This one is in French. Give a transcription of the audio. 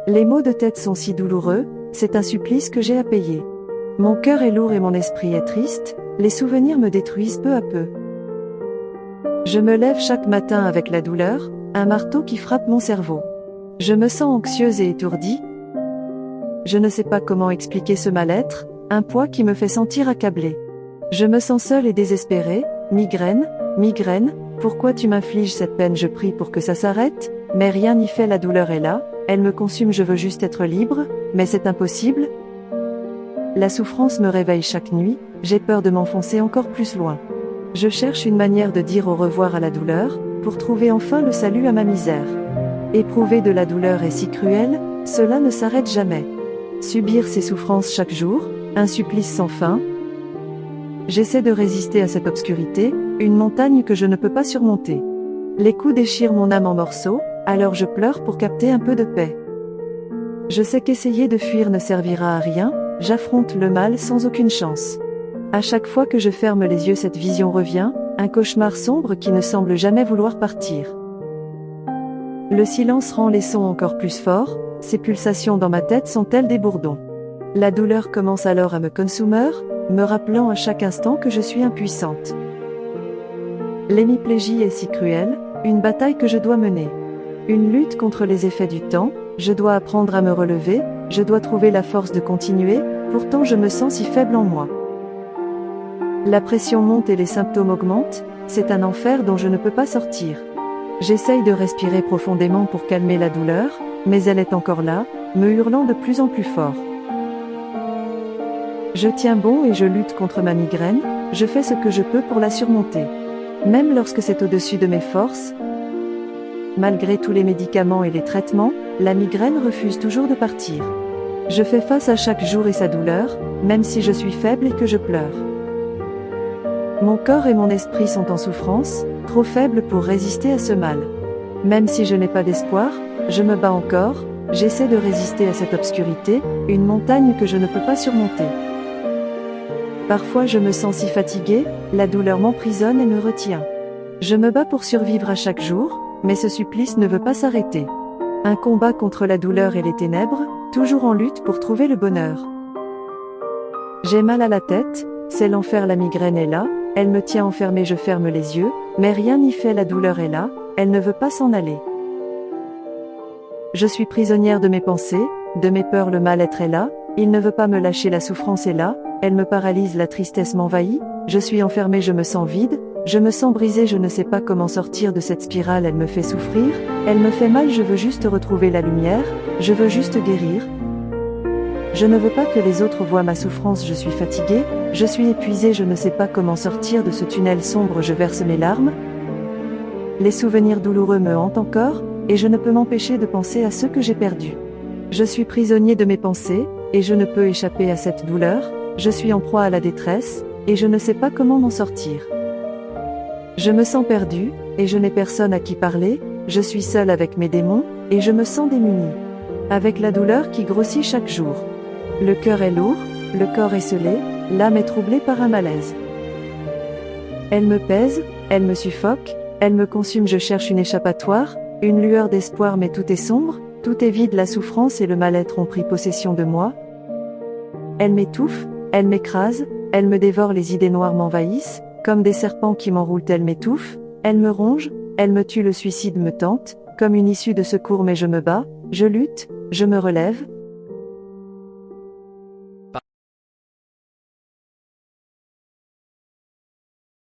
Les maux de tête sont si douloureux, c'est un supplice que j'ai à payer. Mon cœur est lourd et mon esprit est triste, les souvenirs me détruisent peu à peu. Je me lève chaque matin avec la douleur, un marteau qui frappe mon cerveau. Je me sens anxieuse et étourdie. Je ne sais pas comment expliquer ce mal-être, un poids qui me fait sentir accablée. Je me sens seule et désespérée, migraine, pourquoi tu m'infliges cette peine, je prie pour que ça s'arrête, mais rien n'y fait, la douleur est là, elle me consume, je veux juste être libre, mais c'est impossible. La souffrance me réveille chaque nuit, j'ai peur de m'enfoncer encore plus loin. Je cherche une manière de dire au revoir à la douleur, pour trouver enfin le salut à ma misère. Éprouver de la douleur est si cruel, cela ne s'arrête jamais. Subir ces souffrances chaque jour, un supplice sans fin. J'essaie de résister à cette obscurité, une montagne que je ne peux pas surmonter. Les coups déchirent mon âme en morceaux, alors je pleure pour capter un peu de paix. Je sais qu'essayer de fuir ne servira à rien, j'affronte le mal sans aucune chance. À chaque fois que je ferme les yeux, cette vision revient, un cauchemar sombre qui ne semble jamais vouloir partir. Le silence rend les sons encore plus forts, ces pulsations dans ma tête sont-elles des bourdons. La douleur commence alors à me consumer, me rappelant à chaque instant que je suis impuissante. L'hémiplégie est si cruelle, une bataille que je dois mener. Une lutte contre les effets du temps, je dois apprendre à me relever, je dois trouver la force de continuer, pourtant je me sens si faible en moi. La pression monte et les symptômes augmentent, c'est un enfer dont je ne peux pas sortir. J'essaye de respirer profondément pour calmer la douleur, mais elle est encore là, me hurlant de plus en plus fort. Je tiens bon et je lutte contre ma migraine, je fais ce que je peux pour la surmonter. Même lorsque c'est au-dessus de mes forces, malgré tous les médicaments et les traitements, la migraine refuse toujours de partir. Je fais face à chaque jour et sa douleur, même si je suis faible et que je pleure. Mon corps et mon esprit sont en souffrance, trop faibles pour résister à ce mal. Même si je n'ai pas d'espoir, je me bats encore, j'essaie de résister à cette obscurité, une montagne que je ne peux pas surmonter. Parfois je me sens si fatiguée, la douleur m'emprisonne et me retient. Je me bats pour survivre à chaque jour, mais ce supplice ne veut pas s'arrêter. Un combat contre la douleur et les ténèbres, toujours en lutte pour trouver le bonheur. J'ai mal à la tête, c'est l'enfer, la migraine est là, elle me tient enfermée, je ferme les yeux, mais rien n'y fait, la douleur est là, elle ne veut pas s'en aller. Je suis prisonnière de mes pensées, de mes peurs, le mal-être est là, il ne veut pas me lâcher, la souffrance est là, elle me paralyse, la tristesse m'envahit, je suis enfermée, je me sens vide, je me sens brisée, je ne sais pas comment sortir de cette spirale, elle me fait souffrir, elle me fait mal, je veux juste retrouver la lumière, je veux juste guérir. Je ne veux pas que les autres voient ma souffrance, je suis fatiguée, je suis épuisée, je ne sais pas comment sortir de ce tunnel sombre, je verse mes larmes. Les souvenirs douloureux me hantent encore, et je ne peux m'empêcher de penser à ceux que j'ai perdus. Je suis prisonnier de mes pensées, et je ne peux échapper à cette douleur, je suis en proie à la détresse, et je ne sais pas comment m'en sortir. Je me sens perdue, et je n'ai personne à qui parler, je suis seule avec mes démons, et je me sens démunie. Avec la douleur qui grossit chaque jour. Le cœur est lourd, le corps est scellé, l'âme est troublée par un malaise. Elle me pèse, elle me suffoque, elle me consume, je cherche une échappatoire, une lueur d'espoir, mais tout est sombre, tout est vide, la souffrance et le mal-être ont pris possession de moi. Elle m'étouffe, elle m'écrase, elle me dévore, les idées noires m'envahissent, comme des serpents qui m'enroulent, elle m'étouffe, elle me ronge, elle me tue, le suicide me tente, comme une issue de secours, mais je me bats, je lutte, je me relève,